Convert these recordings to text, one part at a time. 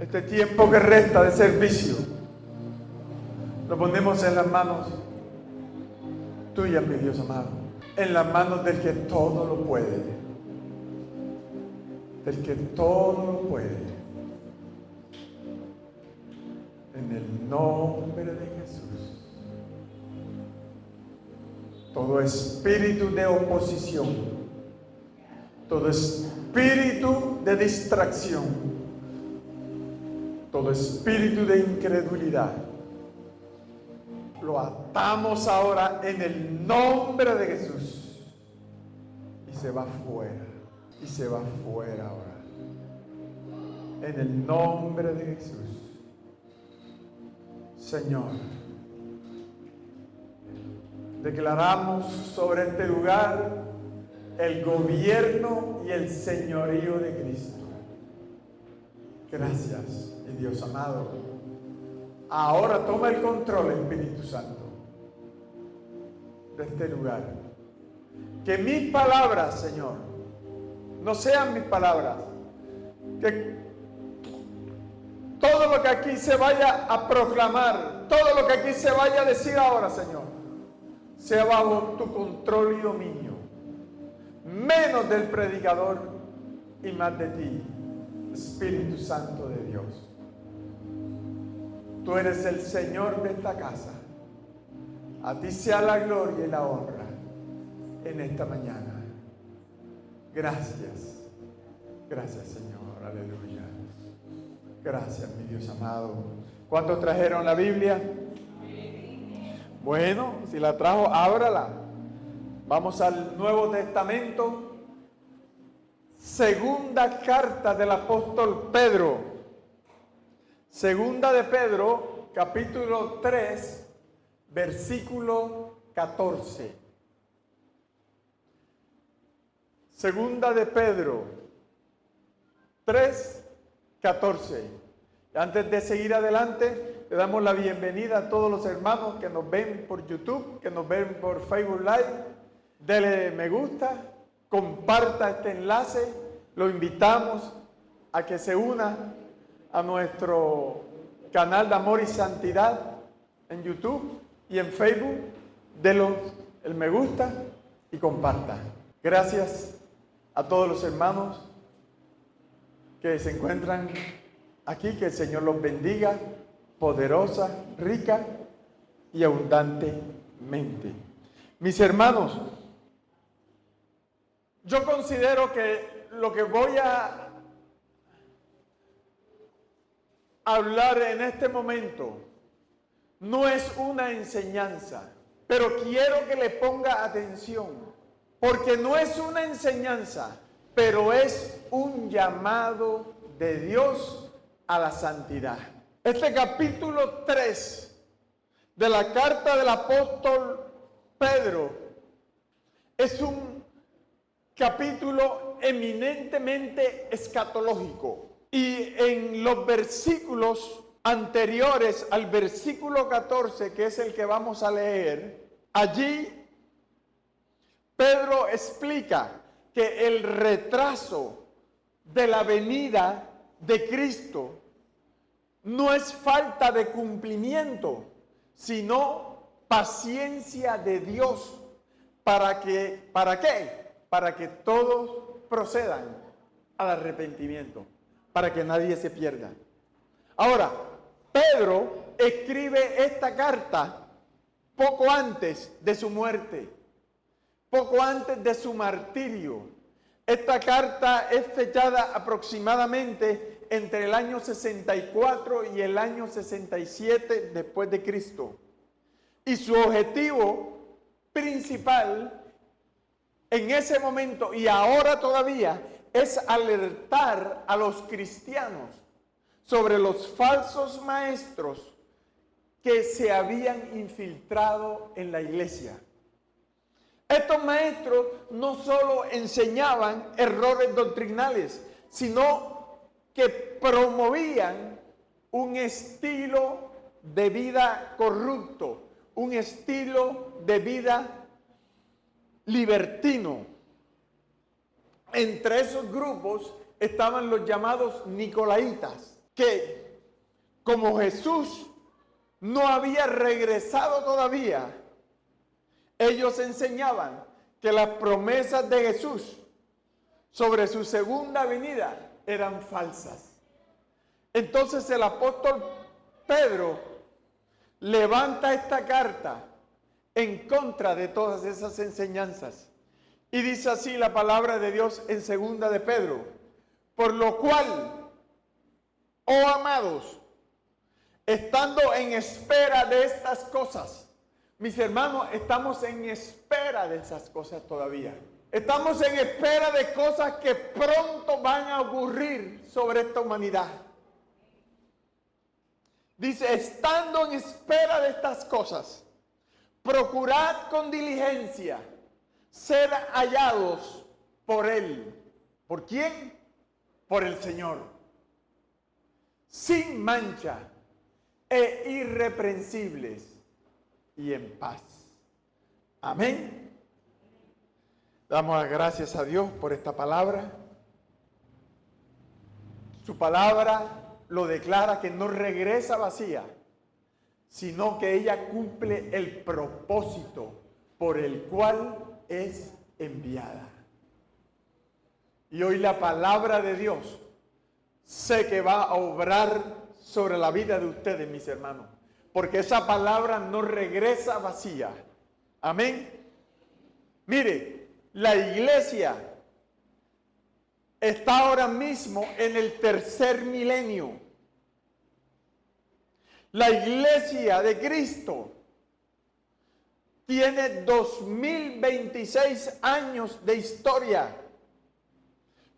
Este tiempo que resta de servicio lo ponemos en las manos tuyas, mi Dios amado, en las manos del que todo lo puede, del que todo lo puede, en el nombre de Jesús. Todo espíritu de oposición, todo espíritu de distracción, todo espíritu de incredulidad, lo atamos ahora en el nombre de Jesús y se va fuera, y se va fuera ahora, en el nombre de Jesús. Señor, declaramos sobre este lugar el gobierno y el señorío de Cristo. Gracias, mi Dios amado. Ahora toma el control, Espíritu Santo, de este lugar. Que mis palabras, Señor, no sean mis palabras. Que todo lo que aquí se vaya a proclamar, todo lo que aquí se vaya a decir ahora, Señor, sea bajo tu control y dominio. Menos del predicador y más de ti, Espíritu Santo de Dios. Tú eres el Señor de esta casa. A ti sea la gloria y la honra en esta mañana. Gracias. Gracias, Señor. Aleluya. Gracias, mi Dios amado. ¿Cuántos trajeron la Biblia? Bueno, si la trajo, ábrala. Vamos al Nuevo Testamento. Segunda carta del apóstol Pedro. Segunda de Pedro, capítulo 3, versículo 14. Segunda de Pedro 3, 14. Antes de seguir adelante, le damos la bienvenida a todos los hermanos que nos ven por YouTube, que nos ven por Facebook Live. Dele me gusta, comparta este enlace, lo invitamos a que se una a nuestro canal de Amor y Santidad en YouTube y en Facebook. Dele el me gusta y comparta. Gracias a todos los hermanos que se encuentran aquí, que el Señor los bendiga poderosa, rica y abundantemente. Mis hermanos, yo considero que lo que voy a hablar en este momento no es una enseñanza, pero quiero que le ponga atención, porque no es una enseñanza, pero es un llamado de Dios a la santidad. Este capítulo 3 de la carta del apóstol Pedro es un capítulo eminentemente escatológico. Y en los versículos anteriores al versículo 14, que es el que vamos a leer, allí Pedro explica que el retraso de la venida de Cristo no es falta de cumplimiento, sino paciencia de Dios. ¿Para qué? Para que todos procedan al arrepentimiento, para que nadie se pierda. Ahora, Pedro escribe esta carta poco antes de su muerte, poco antes de su martirio. Esta carta es fechada aproximadamente entre el año 64 y el año 67 después de Cristo. Y su objetivo principal en ese momento y ahora todavía es alertar a los cristianos sobre los falsos maestros que se habían infiltrado en la iglesia. Estos maestros no solo enseñaban errores doctrinales, sino que promovían un estilo de vida corrupto, un estilo de vida libertino. Entre esos grupos estaban los llamados nicolaitas. que como Jesús no había regresado todavía, ellos enseñaban que las promesas de Jesús sobre su segunda venida eran falsas. Entonces el apóstol Pedro levanta esta carta en contra de todas esas enseñanzas. Y dice así la palabra de Dios en segunda de Pedro: por lo cual, oh amados, estando en espera de estas cosas. Mis hermanos, estamos en espera de esas cosas todavía. Estamos en espera de cosas que pronto van a ocurrir sobre esta humanidad. Dice, estando en espera de estas cosas, procurad con diligencia ser hallados por Él. ¿Por quién? Por el Señor. Sin mancha e irreprensibles y en paz. Amén. Damos las gracias a Dios por esta palabra. Su palabra lo declara que no regresa vacía, sino que ella cumple el propósito por el cual es enviada. Y hoy la palabra de Dios sé que va a obrar sobre la vida de ustedes, mis hermanos, porque esa palabra no regresa vacía. Amén. Mire, la iglesia está ahora mismo en el tercer milenio. La iglesia de Cristo tiene 2026 años de historia.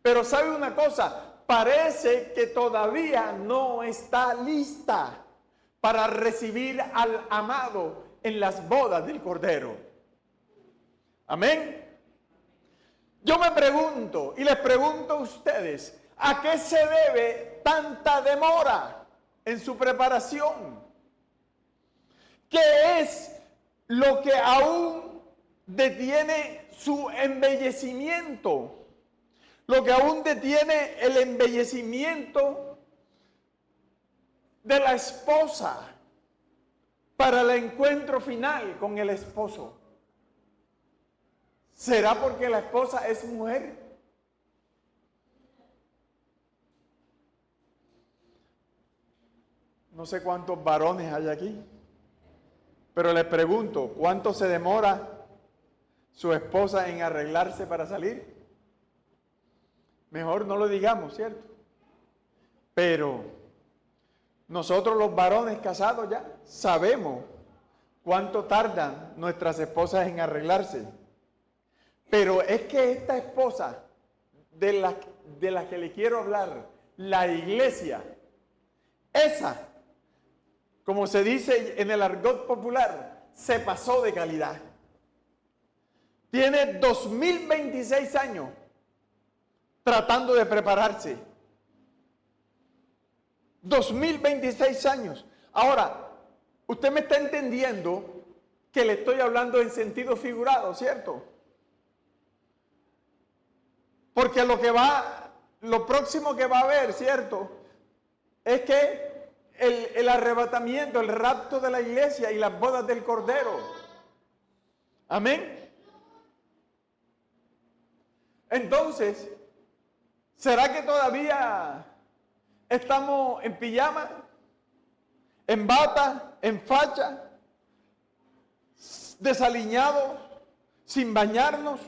Pero ¿sabe una cosa? Parece que todavía no está lista para recibir al amado en las bodas del Cordero. Amén. Yo me pregunto y les pregunto a ustedes, ¿a qué se debe tanta demora en su preparación? ¿Qué es lo que aún detiene su embellecimiento? Lo que aún detiene el embellecimiento de la esposa para el encuentro final con el esposo. ¿Será porque la esposa es mujer? No sé cuántos varones hay aquí, pero les pregunto, ¿cuánto se demora su esposa en arreglarse para salir? Mejor no lo digamos, ¿cierto? Pero nosotros los varones casados ya sabemos cuánto tardan nuestras esposas en arreglarse. Pero es que esta esposa de la que le quiero hablar, la iglesia, esa, como se dice en el argot popular, se pasó de calidad. Tiene 2026 años tratando de prepararse. 2026 años. Ahora, usted me está entendiendo que le estoy hablando en sentido figurado, ¿cierto? Porque lo próximo que va a haber, ¿cierto? Es que el arrebatamiento, el rapto de la iglesia y las bodas del Cordero. Amén. Entonces, ¿será que todavía estamos en pijama, en bata, en facha, desaliñados, sin bañarnos?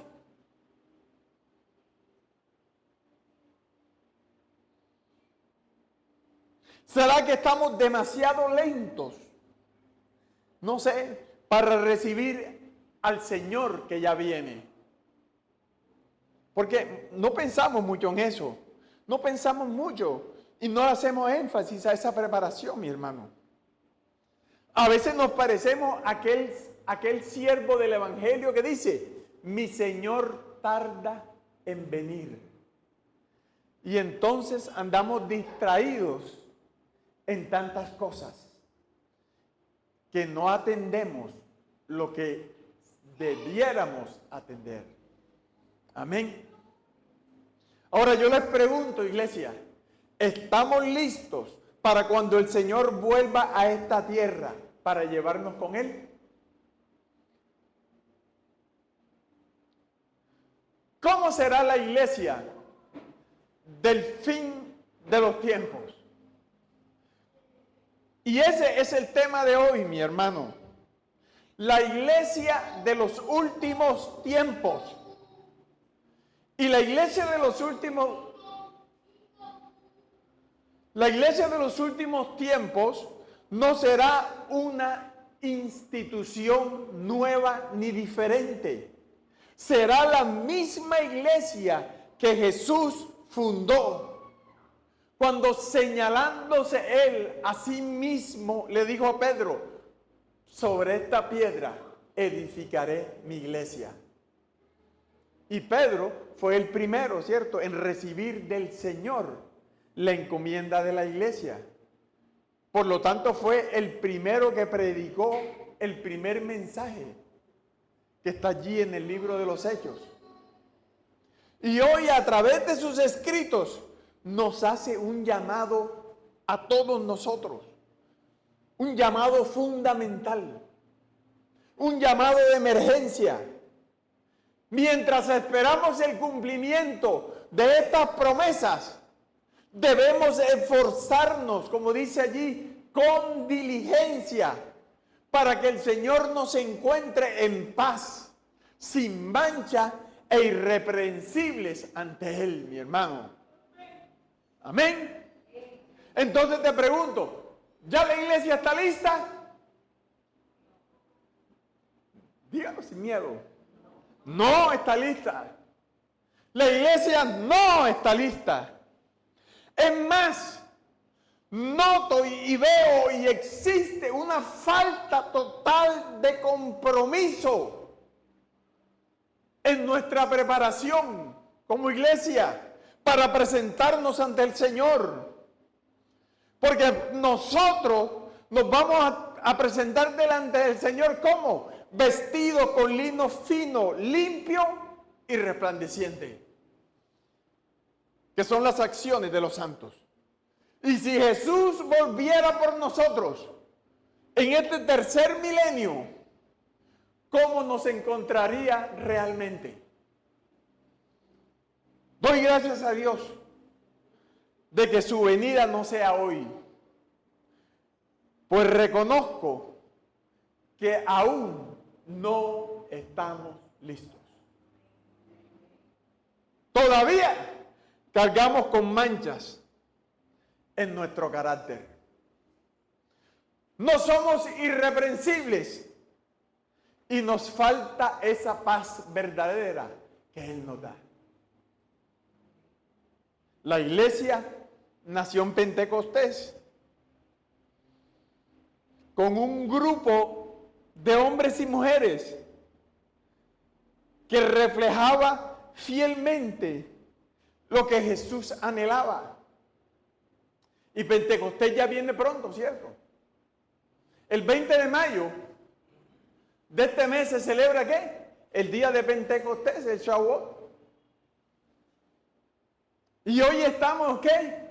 ¿Será que estamos demasiado lentos? No sé, para recibir al Señor que ya viene. Porque no pensamos mucho en eso. No pensamos mucho y no hacemos énfasis a esa preparación, mi hermano. A veces nos parecemos a aquel siervo del Evangelio que dice, mi Señor tarda en venir. Y entonces andamos distraídos en tantas cosas que no atendemos lo que debiéramos atender. Amén. Ahora yo les pregunto, iglesia, estamos listos para cuando el Señor vuelva a esta tierra para llevarnos con Él. ¿Cómo será la iglesia del fin de los tiempos? Y ese es el tema de hoy, mi hermano. La iglesia de los últimos tiempos. Y la iglesia de los últimos tiempos no será una institución nueva ni diferente. Será la misma iglesia que Jesús fundó, cuando señalándose él a sí mismo le dijo a Pedro: sobre esta piedra edificaré mi iglesia. Y Pedro fue el primero, ¿cierto?, en recibir del Señor la encomienda de la iglesia. Por lo tanto, fue el primero que predicó el primer mensaje que está allí en el libro de los Hechos. Y hoy, a través de sus escritos, nos hace un llamado a todos nosotros, un llamado fundamental, un llamado de emergencia. Mientras esperamos el cumplimiento de estas promesas, debemos esforzarnos, como dice allí, con diligencia, para que el Señor nos encuentre en paz, sin mancha e irreprensibles ante Él, mi hermano. Amén. Entonces te pregunto, ¿ya la iglesia está lista? Dígalo sin miedo. No está lista. La iglesia no está lista. Es más, noto y veo y existe una falta total de compromiso en nuestra preparación como iglesia para presentarnos ante el Señor. Porque nosotros nos vamos a presentar delante del Señor ¿cómo? Vestidos con lino fino, limpio y resplandeciente, que son las acciones de los santos. Y si Jesús volviera por nosotros en este tercer milenio, ¿cómo nos encontraría realmente? Doy gracias a Dios de que su venida no sea hoy, pues reconozco que aún no estamos listos. Todavía cargamos con manchas en nuestro carácter. No somos irreprensibles y nos falta esa paz verdadera que Él nos da. La iglesia nació en Pentecostés con un grupo de hombres y mujeres que reflejaba fielmente lo que Jesús anhelaba. Y Pentecostés ya viene pronto, ¿cierto? El 20 de mayo de este mes se celebra ¿qué? El día de Pentecostés, el Shavuot. Y hoy estamos ¿qué?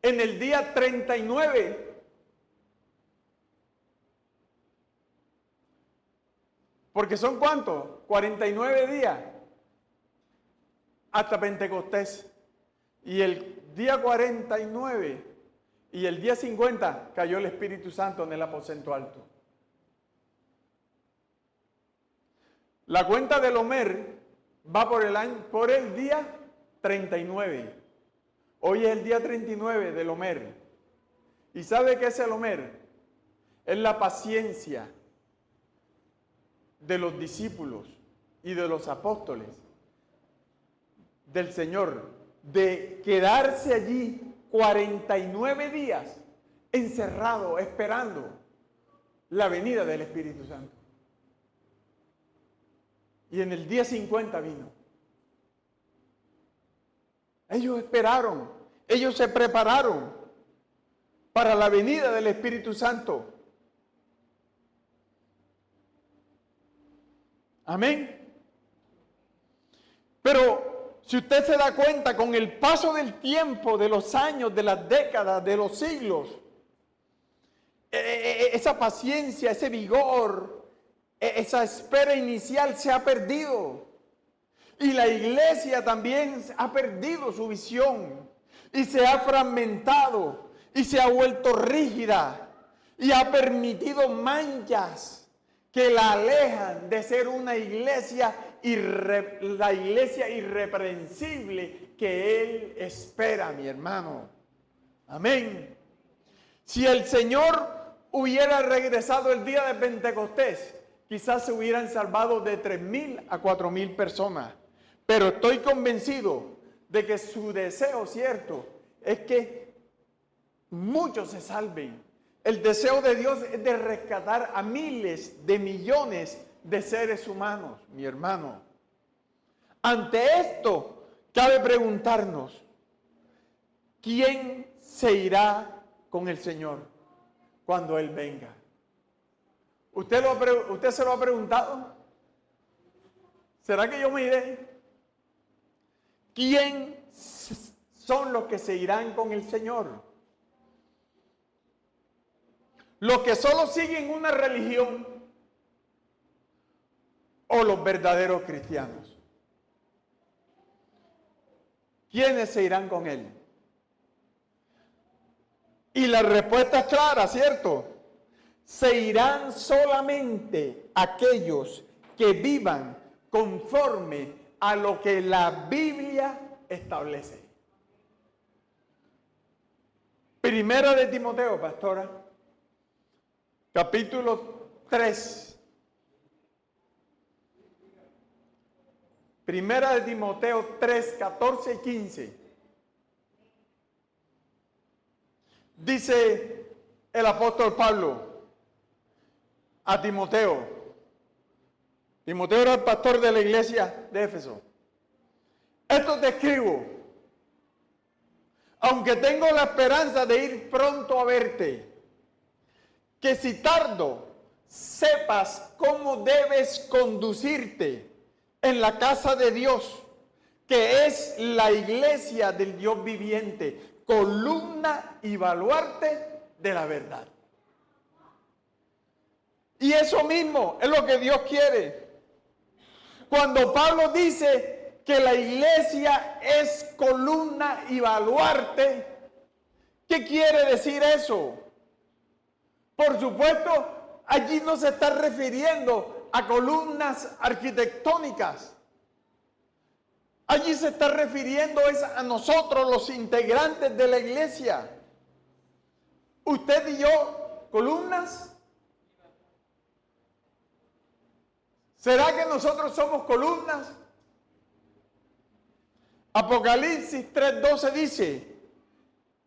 En el día 39. Porque son ¿cuántos? 49 días hasta Pentecostés. Y el día 49 y el día 50 cayó el Espíritu Santo en el aposento alto. La cuenta del Omer va por el día 39. Hoy es el día 39 del Omer. ¿Y sabe qué es el Omer? Es la paciencia de los discípulos y de los apóstoles del Señor, de quedarse allí 49 días encerrado esperando la venida del Espíritu Santo. Y en el día 50 vino. Ellos esperaron, ellos se prepararon para la venida del Espíritu Santo. Amén. Pero Si usted se da cuenta, con el paso del tiempo, de los años, de las décadas, de los siglos, esa paciencia, ese vigor, esa espera inicial se ha perdido. Y la iglesia también ha perdido su visión y se ha fragmentado y se ha vuelto rígida y ha permitido manchas que la alejan de ser una iglesia, la iglesia irreprensible que Él espera, mi hermano. Amén. Si el Señor hubiera regresado el día de Pentecostés, quizás se hubieran salvado de 3,000 a 4,000 personas. Pero estoy convencido de que su deseo, cierto, es que muchos se salven. El deseo de Dios es de rescatar a miles de millones de seres humanos, mi hermano. Ante esto, cabe preguntarnos, ¿quién se irá con el Señor cuando Él venga? ¿Usted se lo ha preguntado? ¿Será que yo me iré? ¿Quién son los que se irán con el Señor? ¿Los que solo siguen una religión o los verdaderos cristianos? ¿Quiénes se irán con Él? Y la respuesta es clara, ¿cierto? Se irán solamente aquellos que vivan conforme a lo que la Biblia establece. Primera de Timoteo, pastora, capítulo 3. Primera de Timoteo 3, 14 y 15. Dice el apóstol Pablo a Timoteo. Timoteo era el pastor de la iglesia de Éfeso. Esto te escribo, aunque tengo la esperanza de ir pronto a verte, que si tardo, sepas cómo debes conducirte en la casa de Dios, que es la iglesia del Dios viviente, columna y baluarte de la verdad. Y eso mismo es lo que Dios quiere. Cuando Pablo dice que la iglesia es columna y baluarte, ¿qué quiere decir eso? Por supuesto, allí no se está refiriendo a columnas arquitectónicas. Allí se está refiriendo a nosotros, los integrantes de la iglesia. Usted y yo, columnas. ¿Será que nosotros somos columnas? Apocalipsis 3:12 dice,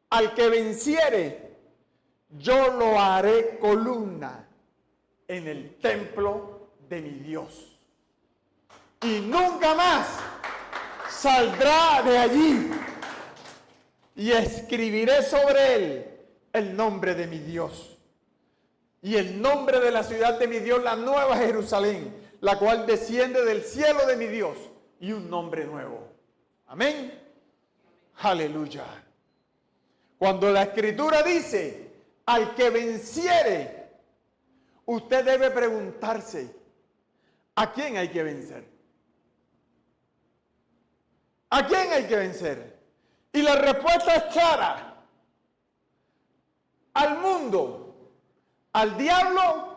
al que venciere, yo lo haré columna en el templo de mi Dios. Y nunca más saldrá de allí. Y escribiré sobre él el nombre de mi Dios. Y el nombre de la ciudad de mi Dios, la nueva Jerusalén, la cual desciende del cielo de mi Dios, y un nombre nuevo. Amén. Aleluya. Cuando la Escritura dice, al que venciere, usted debe preguntarse, ¿a quién hay que vencer? ¿A quién hay que vencer? Y la respuesta es clara. Al mundo, al diablo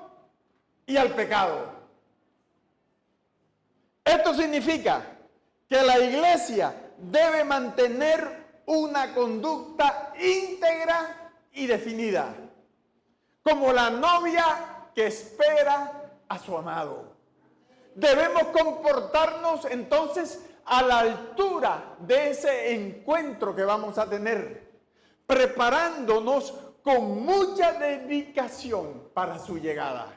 y al pecado. Esto significa que la iglesia debe mantener una conducta íntegra y definida, como la novia que espera a su amado. Debemos comportarnos entonces a la altura de ese encuentro que vamos a tener, preparándonos con mucha dedicación para su llegada.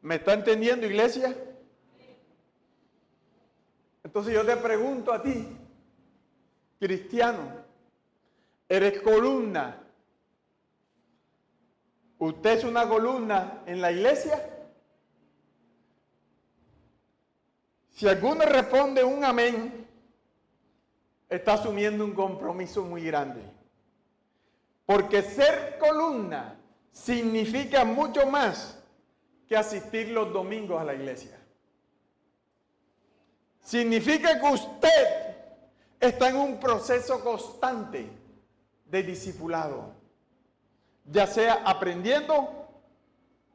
¿Me está entendiendo, iglesia? Entonces yo te pregunto a ti, cristiano, ¿eres columna? ¿Usted es una columna en la iglesia? Si alguno responde un amén, está asumiendo un compromiso muy grande. Porque ser columna significa mucho más que asistir los domingos a la iglesia. Significa que usted está en un proceso constante de discipulado, ya sea aprendiendo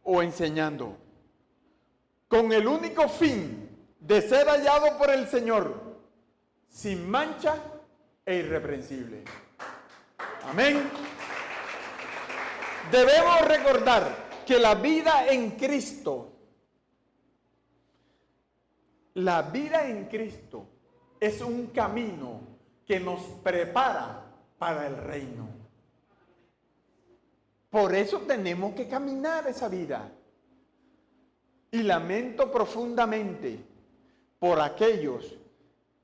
o enseñando, con el único fin de ser hallado por el Señor, sin mancha e irreprensible. Amén. Debemos recordar que la vida en Cristo, es un camino que nos prepara para el reino. Por eso tenemos que caminar esa vida. Y lamento profundamente por aquellos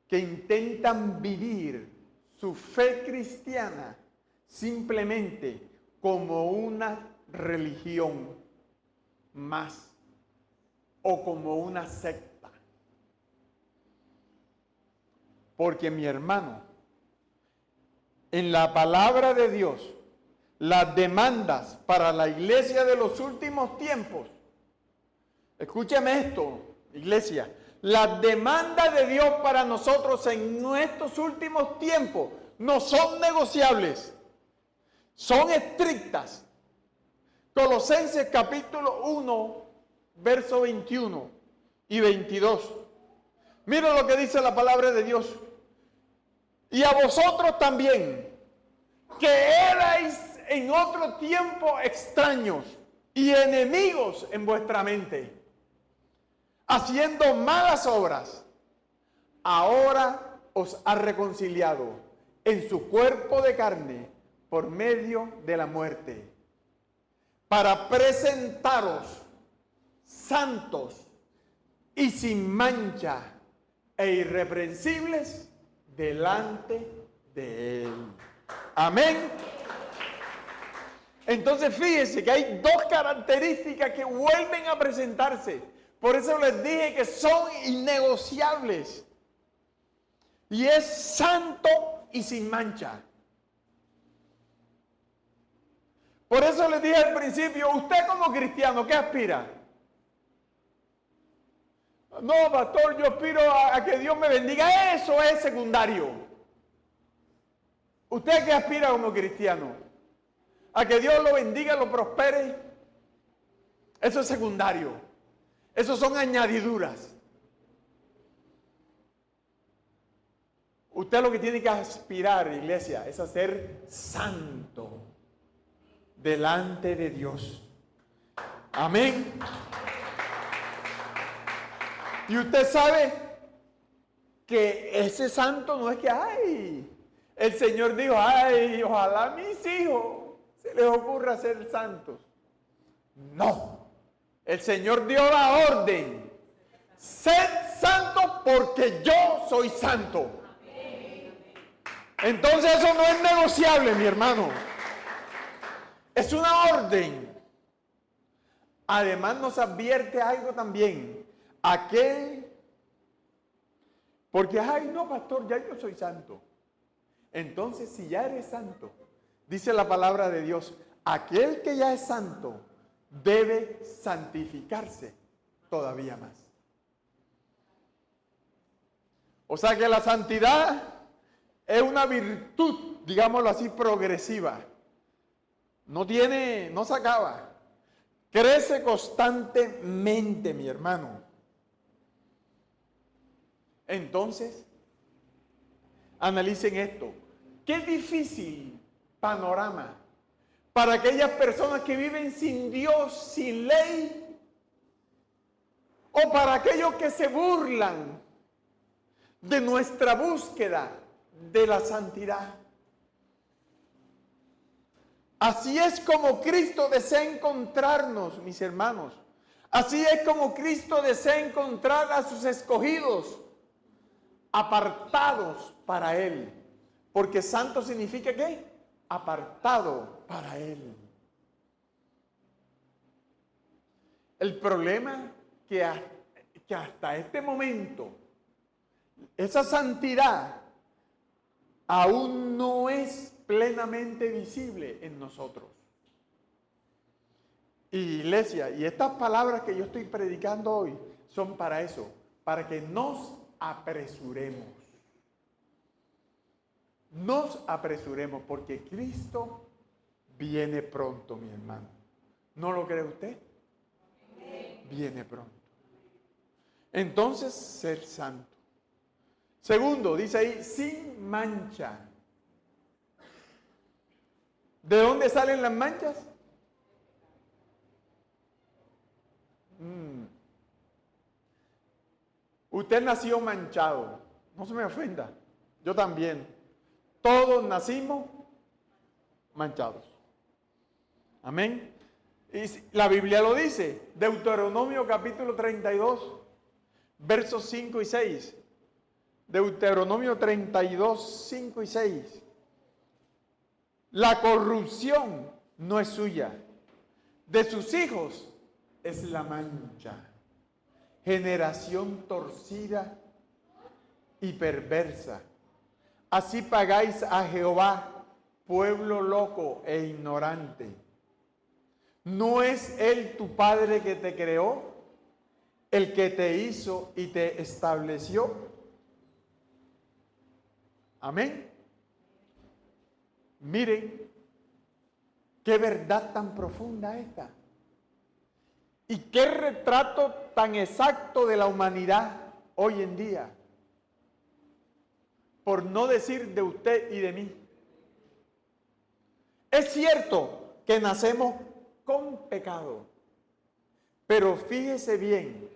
que intentan vivir su fe cristiana simplemente como una religión más o como una secta. Porque mi hermano, en la palabra de Dios, las demandas para la iglesia de los últimos tiempos, escúcheme esto, iglesia, las demandas de Dios para nosotros en nuestros últimos tiempos no son negociables, son estrictas. Colosenses capítulo 1, verso 21 y 22. Mira lo que dice la palabra de Dios. Y a vosotros también, que erais en otro tiempo extraños y enemigos en vuestra mente, haciendo malas obras, ahora os ha reconciliado en su cuerpo de carne por medio de la muerte, para presentaros santos y sin mancha e irreprensibles delante de Él. Amén. Entonces fíjense que hay dos características que vuelven a presentarse. Por eso les dije que son innegociables. Y es santo y sin mancha. Por eso les dije al principio, usted como cristiano, ¿qué aspira? No, pastor, yo aspiro a que Dios me bendiga. Eso es secundario. ¿Usted qué aspira como cristiano? ¿A que Dios lo bendiga, lo prospere? Eso es secundario. Eso son añadiduras. Usted lo que tiene que aspirar, iglesia, es a ser santo delante de Dios. Amén. Y usted sabe que ese santo no es que, ay, el Señor dijo, ay, ojalá a mis hijos se les ocurra ser santos. No. El Señor dio la orden. Sed santos porque yo soy santo. Entonces eso no es negociable, mi hermano. Es una orden. Además nos advierte algo también. Porque, ay, no, pastor, ya yo soy santo. Entonces, si ya eres santo, dice la palabra de Dios, aquel que ya es santo debe santificarse todavía más. O sea que la santidad es una virtud, digámoslo así, progresiva. No se acaba. Crece constantemente, mi hermano. Entonces, analicen esto. Qué difícil panorama para aquellas personas que viven sin Dios, sin ley, o para aquellos que se burlan de nuestra búsqueda de la santidad. Así es como Cristo desea encontrarnos, mis hermanos. Así es como Cristo desea encontrar a sus escogidos, apartados para Él. Porque santo significa ¿qué? Apartado para Él. El problema que hasta este momento, esa santidad aún no es plenamente visible en nosotros. Iglesia, y estas palabras que yo estoy predicando hoy son para eso, para que nos apresuremos. Nos apresuremos porque Cristo viene pronto, mi hermano. ¿No lo cree usted? Viene pronto. Entonces, ser santo. Segundo, dice ahí, sin mancha. ¿De dónde salen las manchas? Usted nació manchado. No se me ofenda. Yo también. Todos nacimos manchados. Amén. Y la Biblia lo dice. Deuteronomio capítulo 32, versos 5 y 6. Deuteronomio 32, 5 y 6. La corrupción no es suya. De sus hijos es la mancha. Generación torcida y perversa. Así pagáis a Jehová, pueblo loco e ignorante. ¿No es Él tu Padre que te creó, el que te hizo y te estableció? Amén. Miren, qué verdad tan profunda esta. Y qué retrato tan exacto de la humanidad hoy en día. Por no decir de usted y de mí. Es cierto que nacemos con pecado. Pero fíjese bien.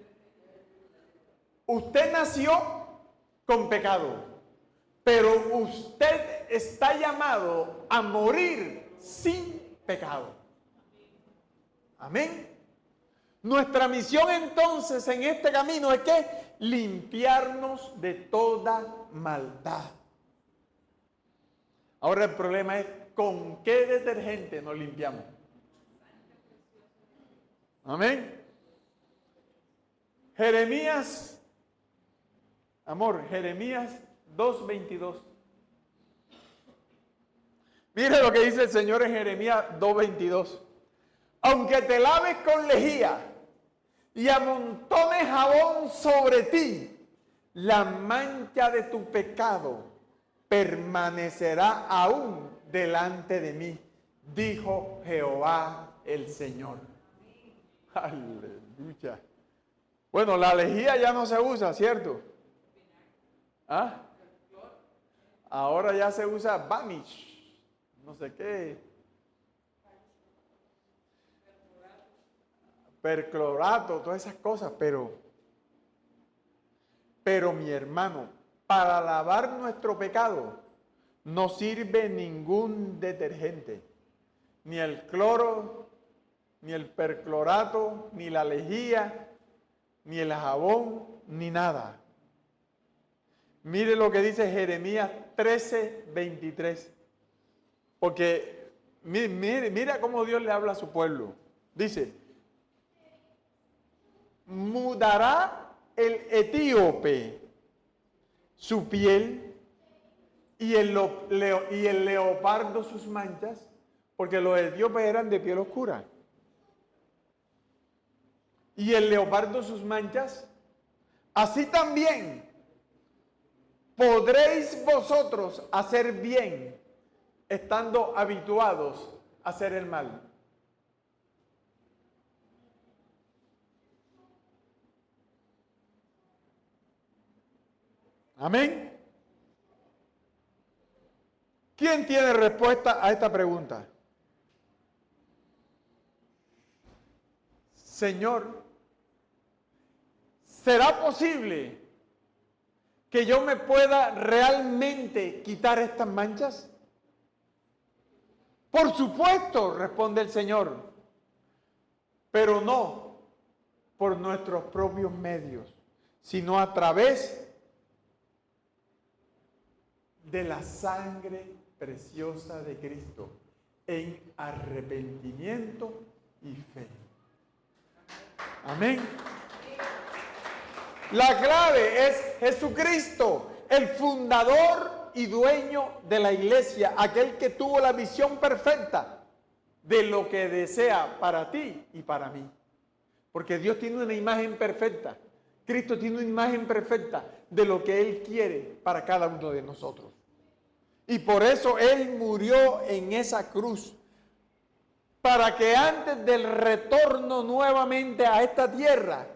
Usted nació con pecado. Pero usted está llamado a morir sin pecado. Amén. Nuestra misión entonces en este camino es que limpiarnos de toda maldad. Ahora el problema es ¿con qué detergente nos limpiamos? Amén. Jeremías 2:22. Mire lo que dice el Señor en Jeremías 2:22. Aunque te laves con lejía y amontones jabón sobre ti, la mancha de tu pecado permanecerá aún delante de mí, dijo Jehová el Señor. Aleluya. Bueno, la lejía ya no se usa, ¿cierto? ¿Ah? Ahora ya se usa Vanish, no sé qué. Perclorato, todas esas cosas, pero mi hermano, para lavar nuestro pecado no sirve ningún detergente, ni el cloro, ni el perclorato, ni la lejía, ni el jabón, ni nada. Mire lo que dice Jeremías 13:23, porque mira cómo Dios le habla a su pueblo. Dice: mudará el etíope su piel y el leopardo sus manchas, porque los etíopes eran de piel oscura. Y el leopardo sus manchas, así también podréis vosotros hacer bien, estando habituados a hacer el mal. Amén. ¿Quién tiene respuesta a esta pregunta? Señor, ¿será posible que yo me pueda realmente quitar estas manchas? Por supuesto, responde el Señor, pero no por nuestros propios medios, sino a través de la sangre preciosa de Cristo, en arrepentimiento y fe. Amén. La clave es Jesucristo, el fundador y dueño de la iglesia, aquel que tuvo la visión perfecta de lo que desea para ti y para mí. Porque Dios tiene una imagen perfecta. Cristo tiene una imagen perfecta de lo que Él quiere para cada uno de nosotros. Y por eso Él murió en esa cruz, para que antes del retorno nuevamente a esta tierra,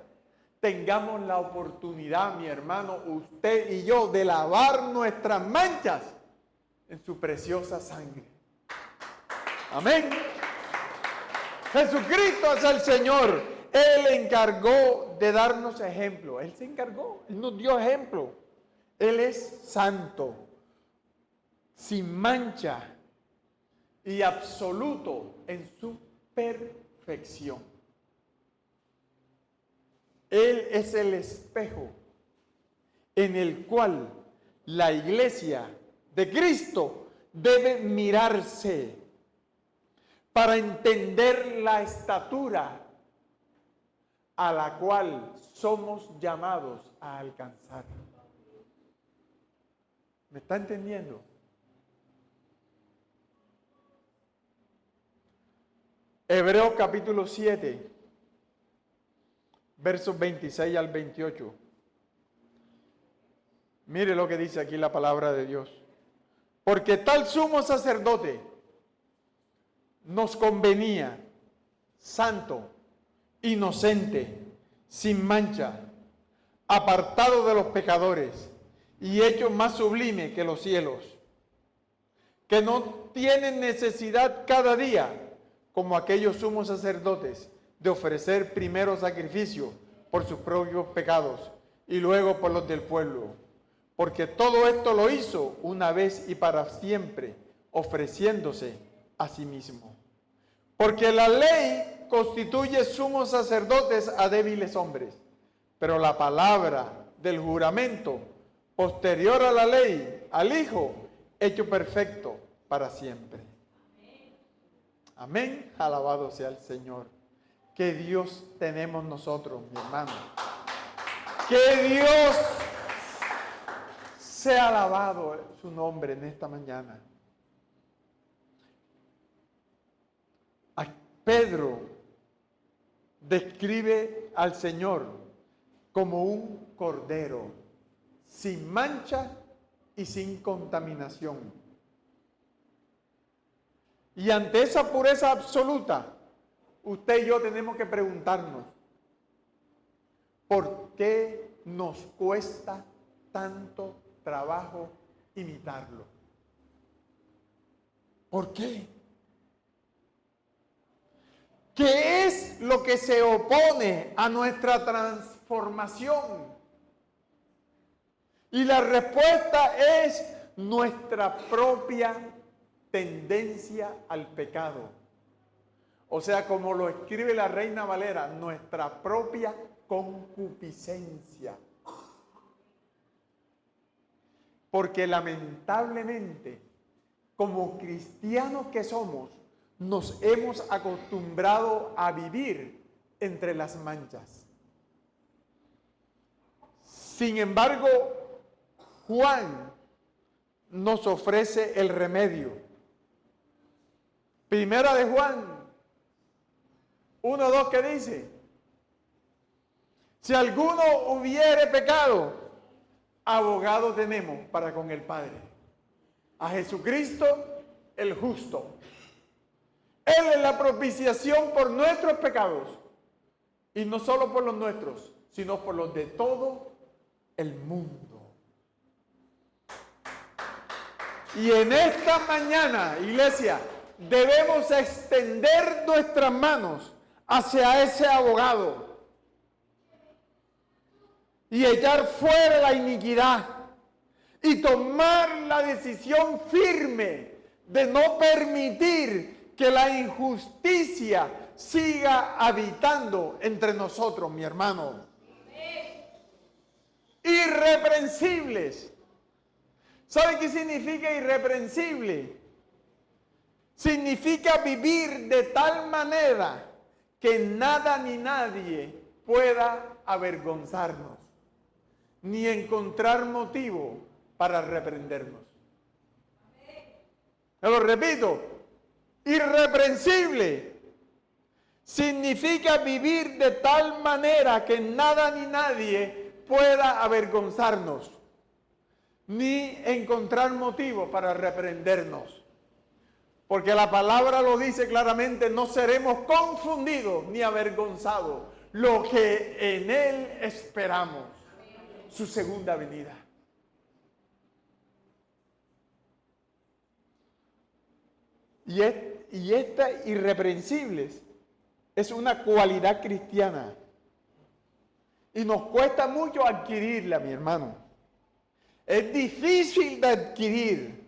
tengamos la oportunidad, mi hermano, usted y yo, de lavar nuestras manchas en su preciosa sangre. Amén. Jesucristo es el Señor. Él encargó de darnos ejemplo. Él se encargó, Él nos dio ejemplo. Él es santo, sin mancha y absoluto en su perfección. Él es el espejo en el cual la iglesia de Cristo debe mirarse para entender la estatura a la cual somos llamados a alcanzar. ¿Me está entendiendo? Hebreos capítulo 7, versos 26 al 28. Mire lo que dice aquí la palabra de Dios. Porque tal sumo sacerdote nos convenía, santo, inocente, sin mancha, apartado de los pecadores y hecho más sublime que los cielos, que no tienen necesidad cada día, como aquellos sumos sacerdotes, de ofrecer primero sacrificio por sus propios pecados y luego por los del pueblo, porque todo esto lo hizo una vez y para siempre, ofreciéndose a sí mismo. Porque la ley constituye sumos sacerdotes a débiles hombres, pero la palabra del juramento, posterior a la ley, al Hijo, hecho perfecto para siempre. Amén. Alabado sea el Señor. Qué Dios tenemos nosotros, mi hermano. Que Dios sea alabado su nombre en esta mañana. A Pedro describe al Señor como un cordero sin mancha y sin contaminación. Y ante esa pureza absoluta, usted y yo tenemos que preguntarnos, ¿por qué nos cuesta tanto trabajo imitarlo? ¿Por qué? ¿Qué es lo que se opone a nuestra transformación? Y la respuesta es nuestra propia tendencia al pecado. O sea, como lo escribe la Reina Valera, nuestra propia concupiscencia. Porque lamentablemente, como cristianos que somos, nos hemos acostumbrado a vivir entre las manchas. Sin embargo, Juan nos ofrece el remedio. Primera de Juan 1:2, ¿qué dice? Si alguno hubiere pecado, abogado tenemos para con el Padre, a Jesucristo el justo. Él es la propiciación por nuestros pecados, y no solo por los nuestros, sino por los de todo el mundo. Y en esta mañana, iglesia, debemos extender nuestras manos hacia ese abogado y echar fuera la iniquidad y tomar la decisión firme de no permitir que la injusticia siga habitando entre nosotros, mi hermano. Irreprensibles. ¿Sabe qué significa irreprensible? Significa vivir de tal manera que nada ni nadie pueda avergonzarnos, ni encontrar motivo para reprendernos. Se lo repito, irreprensible significa vivir de tal manera que nada ni nadie pueda avergonzarnos, ni encontrar motivo para reprendernos. Porque la palabra lo dice claramente, no seremos confundidos ni avergonzados, lo que en Él esperamos, su segunda venida. Y esta irreprensibles es una cualidad cristiana. Y nos cuesta mucho adquirirla, mi hermano. Es difícil de adquirir.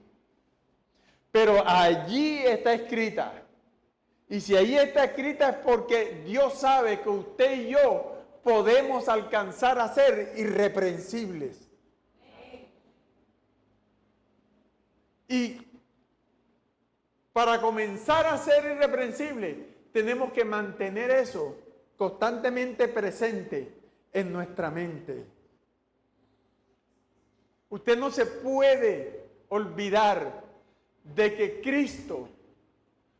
Pero allí está escrita. Y si allí está escrita es porque Dios sabe que usted y yo podemos alcanzar a ser irreprensibles. Y para comenzar a ser irreprensibles, tenemos que mantener eso constantemente presente en nuestra mente. Usted no se puede olvidar de que Cristo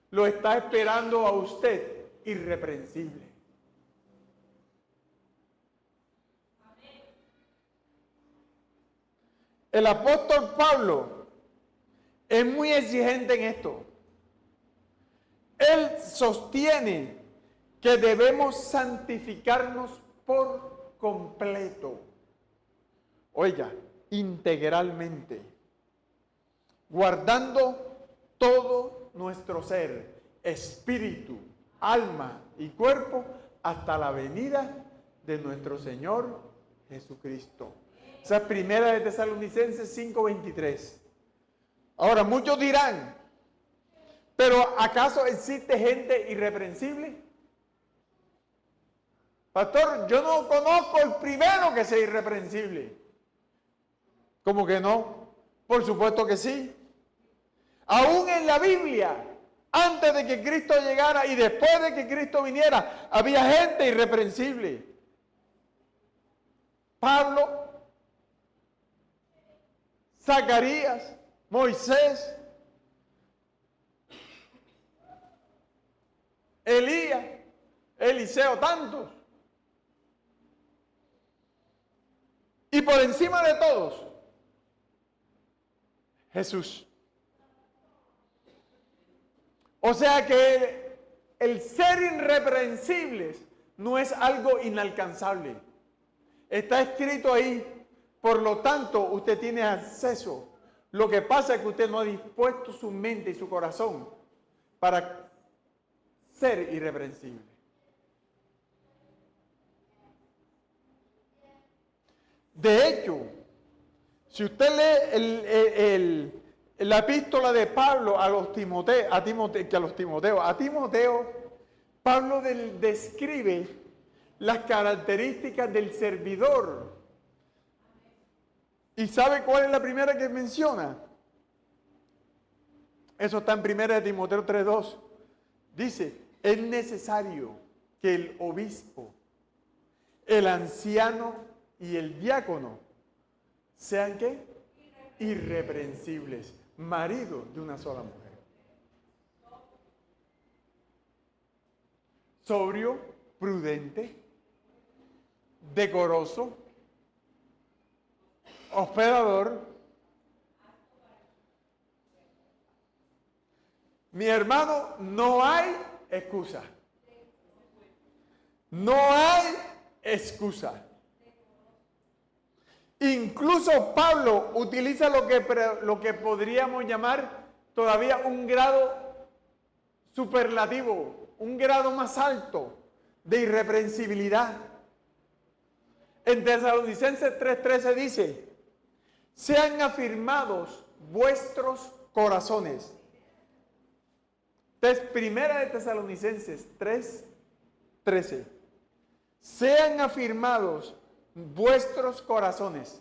lo está esperando a usted irreprensible. El apóstol Pablo es muy exigente en esto. Él sostiene que debemos santificarnos por completo. Oiga, integralmente, guardando todo nuestro ser, espíritu, alma y cuerpo, hasta la venida de nuestro Señor Jesucristo. Esa es primera de Tesalonicenses 5:23. Ahora, muchos dirán, ¿pero acaso existe gente irreprensible? Pastor, yo no conozco el primero que sea irreprensible. ¿Cómo que no? Por supuesto que sí. Aún en la Biblia, antes de que Cristo llegara y después de que Cristo viniera, había gente irreprensible. Pablo, Zacarías, Moisés, Elías, Eliseo, tantos. Y por encima de todos, Jesús. O sea que el ser irreprensibles no es algo inalcanzable. Está escrito ahí. Por lo tanto, usted tiene acceso. Lo que pasa es que usted no ha dispuesto su mente y su corazón para ser irreprensible. De hecho, si usted lee la epístola de Pablo a Timoteo, Pablo describe las características del servidor. ¿Y sabe cuál es la primera que menciona? Eso está en 1 Timoteo 3:2. Dice, es necesario que el obispo, el anciano y el diácono sean ¿qué? Irreprensibles, maridos de una sola mujer. Sobrio, prudente, decoroso, hospedador. Mi hermano, no hay excusa. No hay excusa. Incluso Pablo utiliza lo que podríamos llamar todavía un grado superlativo, un grado más alto de irreprensibilidad. En Tesalonicenses 3:13 dice, sean afirmados vuestros corazones. Primera de Tesalonicenses 3:13. Sean afirmados vuestros corazones,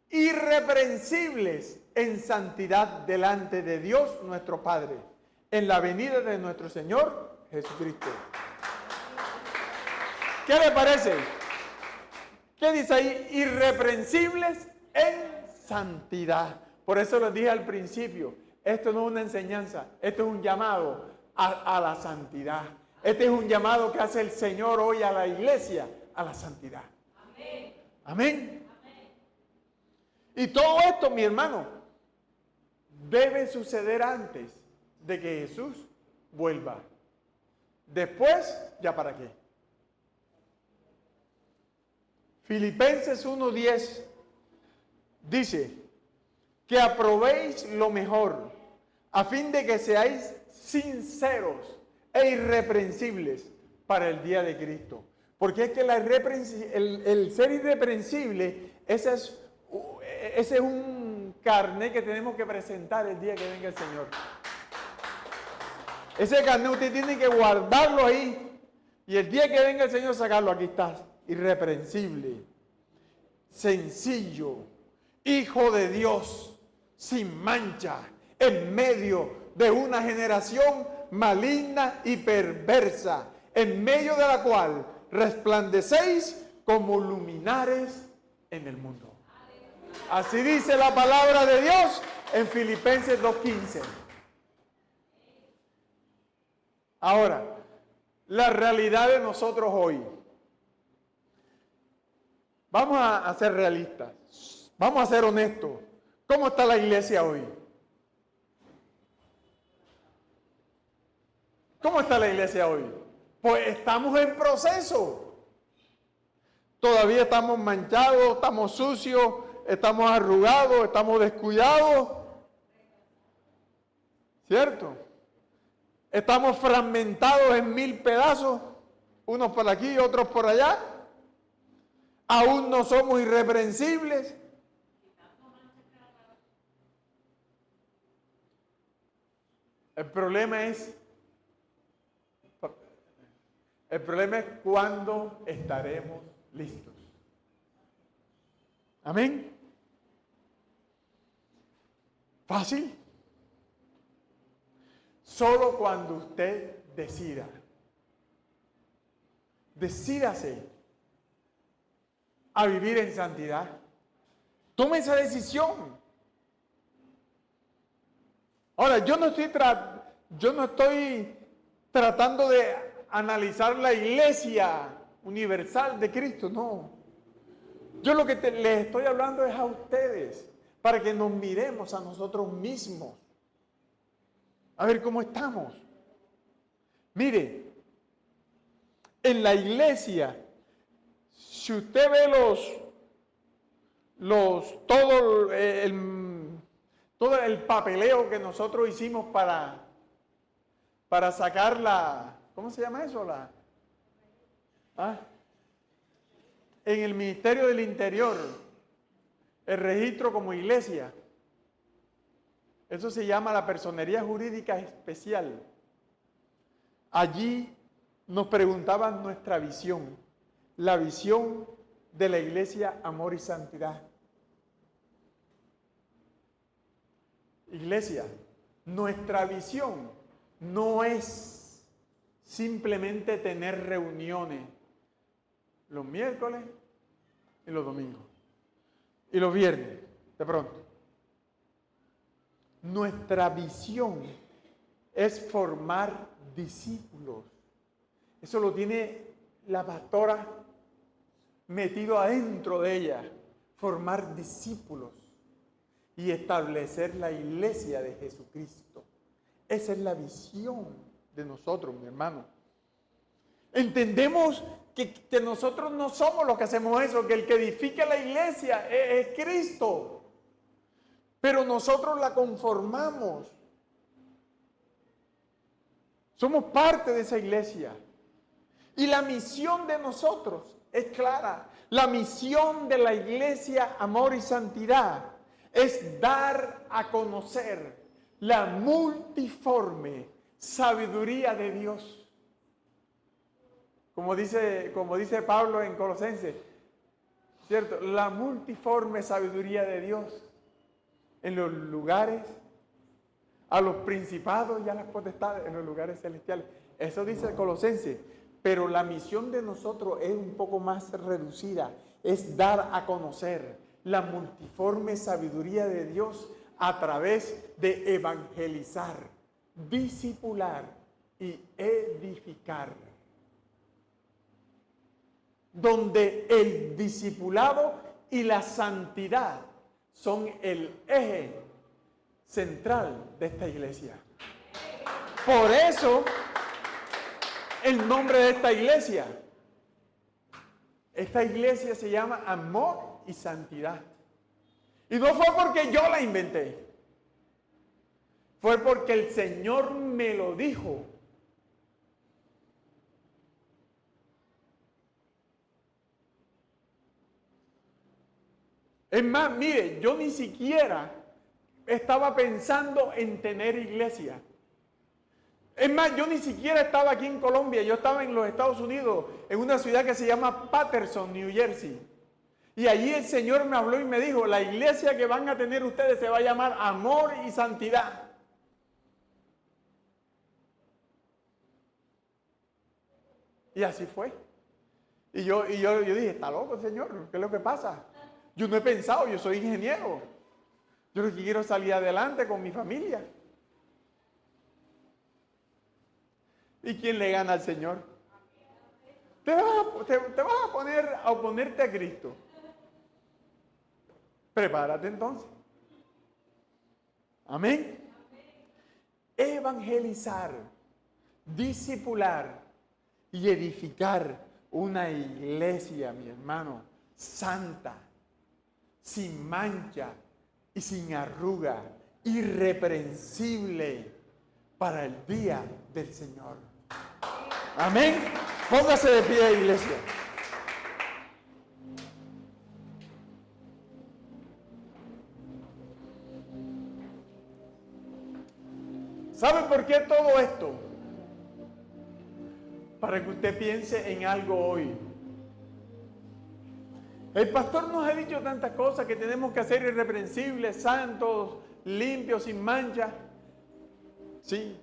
irreprensibles en santidad delante de Dios nuestro Padre, en la venida de nuestro Señor Jesucristo. ¿Qué le parece? ¿Qué dice ahí? Irreprensibles en santidad. Por eso les dije al principio, Esto no es una enseñanza, esto es un llamado a la santidad. Este es un llamado que hace el Señor hoy a la iglesia, a la santidad. Amén. Amén. Y todo esto, mi hermano, debe suceder antes de que Jesús vuelva. Después, ¿ya para qué? Filipenses 1:10 dice que aprobéis lo mejor, a fin de que seáis sinceros e irreprensibles para el día de Cristo. Porque es que el ser irreprensible, ese es un carnet que tenemos que presentar el día que venga el Señor. Ese carnet usted tiene que guardarlo ahí y el día que venga el Señor sacarlo. Aquí está, irreprensible, sencillo, hijo de Dios, sin mancha, en medio de una generación maligna y perversa, en medio de la cual resplandecéis como luminares en el mundo. Así dice la palabra de Dios en Filipenses 2:15. Ahora, la realidad de nosotros hoy. Vamos a ser realistas, vamos a ser honestos. ¿Cómo está la iglesia hoy? ¿Cómo está la iglesia hoy? Pues estamos en proceso. Todavía estamos manchados, estamos sucios, estamos arrugados, estamos descuidados. ¿Cierto? Estamos fragmentados en 1000 pedazos, unos por aquí, otros por allá. Aún no somos irreprensibles. El problema es cuándo estaremos listos. Amén. Fácil. Solo cuando usted decida. Decídase a vivir en santidad. Tome esa decisión. Ahora, yo no estoy tratando de analizar la iglesia universal de Cristo, no. Yo lo que les estoy hablando es a ustedes, para que nos miremos a nosotros mismos. A ver cómo estamos. Mire, en la iglesia, si usted ve todo el papeleo que nosotros hicimos para sacar ¿cómo se llama eso? En el Ministerio del Interior, el registro como iglesia. Eso se llama la personería jurídica especial. Allí nos preguntaban nuestra visión, la visión de la iglesia Amor y Santidad. Iglesia, nuestra visión no es simplemente tener reuniones los miércoles y los domingos y los viernes, de pronto. Nuestra visión es formar discípulos. Eso lo tiene la pastora metido adentro de ella. Formar discípulos y establecer la iglesia de Jesucristo. Esa es la visión de nosotros, mi hermano. Entendemos que nosotros no somos los que hacemos eso, que el que edifica la iglesia es Cristo. Pero nosotros la conformamos. Somos parte de esa iglesia. Y la misión de nosotros es clara. La misión de la iglesia Amor y Santidad es dar a conocer la multiforme sabiduría de Dios. Como dice Pablo en Colosenses, ¿cierto? La multiforme sabiduría de Dios en los lugares, a los principados y a las potestades en los lugares celestiales. Eso dice Colosenses. Pero la misión de nosotros es un poco más reducida. Es dar a conocer la multiforme sabiduría de Dios a través de evangelizar, discipular y edificar. Donde el discipulado y la santidad son el eje central de esta iglesia. Por eso, el nombre de esta iglesia. Esta iglesia se llama Amor y Santidad. Y no fue porque yo la inventé. Fue porque el Señor me lo dijo. Es más, mire, yo ni siquiera estaba pensando en tener iglesia. Es más, yo ni siquiera estaba aquí en Colombia, yo estaba en los Estados Unidos, en una ciudad que se llama Paterson, New Jersey. Y allí el Señor me habló y me dijo, la iglesia que van a tener ustedes se va a llamar Amor y Santidad. Y así fue. Y yo dije, está loco, Señor, ¿qué es lo que pasa? Yo no he pensado, yo soy ingeniero. Yo lo que quiero es salir adelante con mi familia. ¿Y quién le gana al Señor? Te vas a poner a oponerte a Cristo. Prepárate entonces. Amén. Evangelizar, discipular y edificar una iglesia, mi hermano, santa, sin mancha y sin arruga, irreprensible para el día del Señor. Amén. Póngase de pie, iglesia. ¿Sabe por qué todo esto? Para que usted piense en algo hoy. El pastor nos ha dicho tantas cosas que tenemos que ser irreprensibles, santos, limpios, sin mancha. Sí.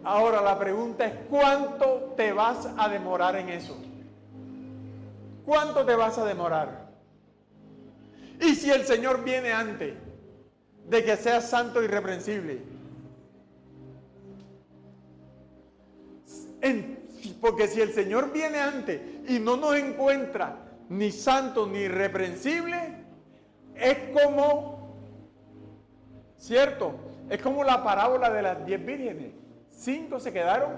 Ahora la pregunta es, ¿cuánto te vas a demorar en eso? ¿Cuánto te vas a demorar? Y si el Señor viene antes de que seas santo e irreprensible. Porque si el Señor viene antes y no nos encuentra ni santo ni irreprensible, es como, ¿cierto? Es como la parábola de las 10 vírgenes. 5 se quedaron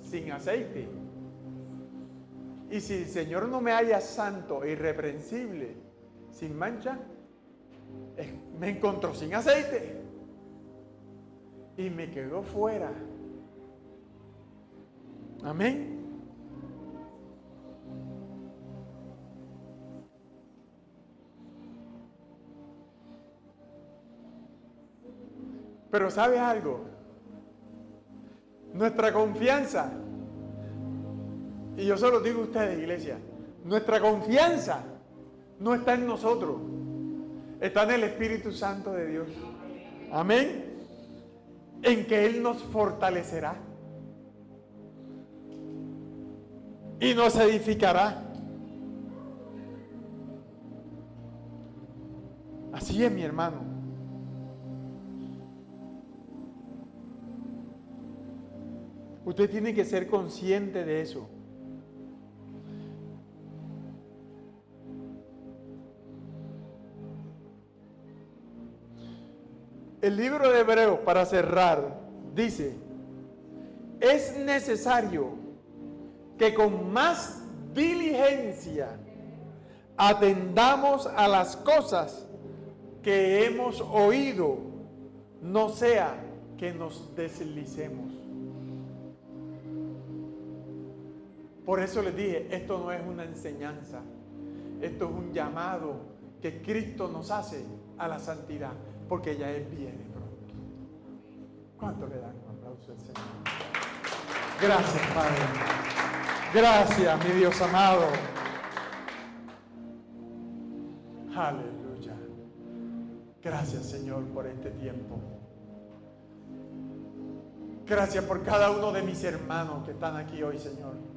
sin aceite. Y si el Señor no me halla santo e irreprensible, sin mancha, me encontró sin aceite y me quedó fuera. Amén. Pero ¿sabes algo? Nuestra confianza, y yo se lo digo a ustedes, iglesia, nuestra confianza no está en nosotros, está en el Espíritu Santo de Dios. Amén. En que Él nos fortalecerá y nos edificará. Así es, mi hermano. Usted tiene que ser consciente de eso. El libro de Hebreos, para cerrar, dice, es necesario que con más diligencia atendamos a las cosas que hemos oído, no sea que nos deslicemos. Por eso les dije, esto no es una enseñanza, esto es un llamado que Cristo nos hace a la santidad, porque ya Él viene pronto. ¿Cuánto le dan un aplauso al Señor? Gracias, Padre. Gracias, mi Dios amado. Aleluya. Gracias, Señor, por este tiempo. Gracias por cada uno de mis hermanos que están aquí hoy, Señor.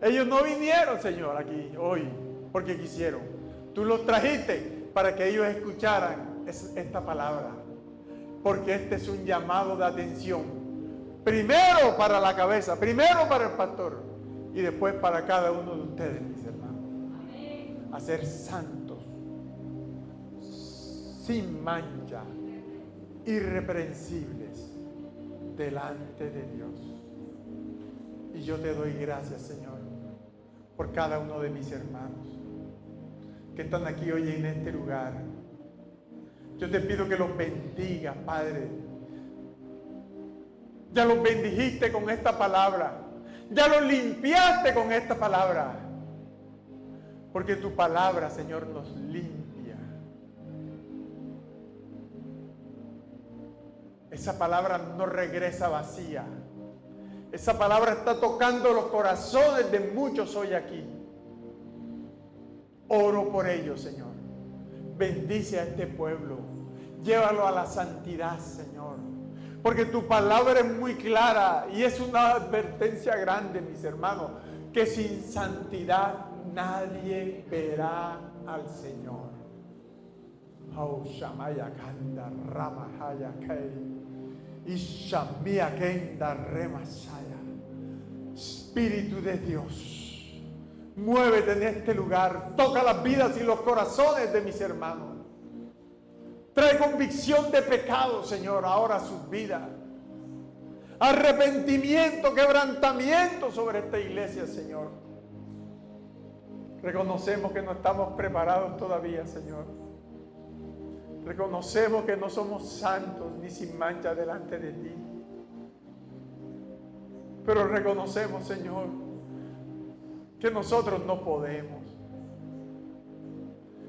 Ellos no vinieron, Señor, aquí hoy porque quisieron. Tú los trajiste para que ellos escucharan esta palabra. Porque este es un llamado de atención. Primero para la cabeza, primero para el pastor y después para cada uno de ustedes, mis hermanos. A ser santos, sin mancha, irreprensibles delante de Dios. Y yo te doy gracias, Señor, por cada uno de mis hermanos que están aquí hoy en este lugar. Yo te pido que los bendiga, Padre. Ya los bendijiste con esta palabra. Ya los limpiaste con esta palabra. Porque tu palabra, Señor, nos limpia. Esa palabra no regresa vacía. Esa palabra está tocando los corazones de muchos hoy aquí. Oro por ellos, Señor. Bendice a este pueblo. Llévalo a la santidad, Señor. Porque tu palabra es muy clara y es una advertencia grande, mis hermanos, que sin santidad nadie verá al Señor. Oh, Shamaya Kanda Ramahaya Kei. Ishamia Kenda Remasaya. Espíritu de Dios, muévete en este lugar, toca las vidas y los corazones de mis hermanos. Trae convicción de pecado, Señor, ahora a sus vidas. Arrepentimiento, quebrantamiento sobre esta iglesia, Señor. Reconocemos que no estamos preparados todavía, Señor. Reconocemos que no somos santos ni sin mancha delante de ti. Pero reconocemos, Señor, que nosotros no podemos.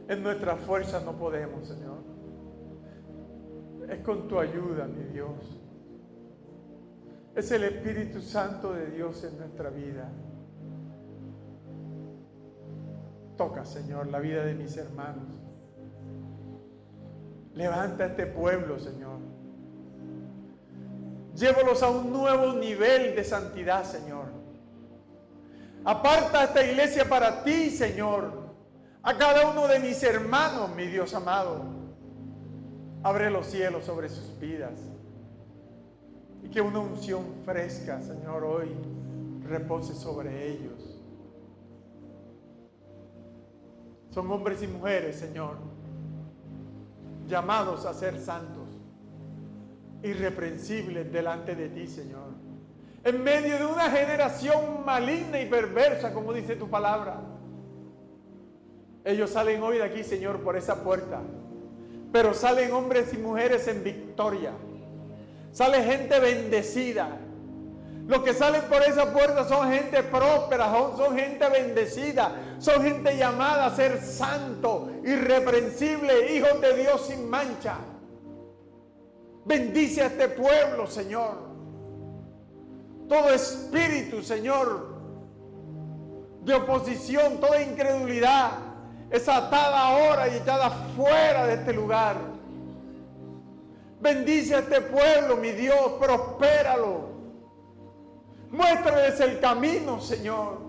En nuestra fuerza no podemos, Señor. Es con tu ayuda, mi Dios. Es el Espíritu Santo de Dios en nuestra vida. Toca, Señor, la vida de mis hermanos. Levanta a este pueblo, Señor. Llévalos a un nuevo nivel de santidad, Señor. Aparta esta iglesia para ti, Señor. A cada uno de mis hermanos, mi Dios amado. Abre los cielos sobre sus vidas. Y que una unción fresca, Señor, hoy repose sobre ellos. Son hombres y mujeres, Señor, llamados a ser santos, irreprensibles delante de ti, Señor. En medio de una generación maligna y perversa, como dice tu palabra. Ellos salen hoy de aquí, Señor, por esa puerta. Pero salen hombres y mujeres en victoria. Sale gente bendecida. Los que salen por esa puerta son gente próspera, son gente bendecida, son gente llamada a ser santo, irreprensible, hijos de Dios sin mancha. Bendice a este pueblo, Señor. Todo espíritu, Señor, de oposición, toda incredulidad, es atada ahora y echada fuera de este lugar. Bendice a este pueblo, mi Dios, prospéralo. Muéstrales el camino, Señor.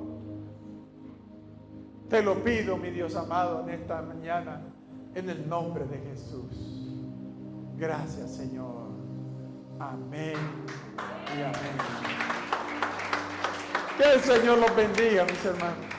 Te lo pido, mi Dios amado, en esta mañana, en el nombre de Jesús. Gracias, Señor. Amén y amén. Que el Señor los bendiga, mis hermanos.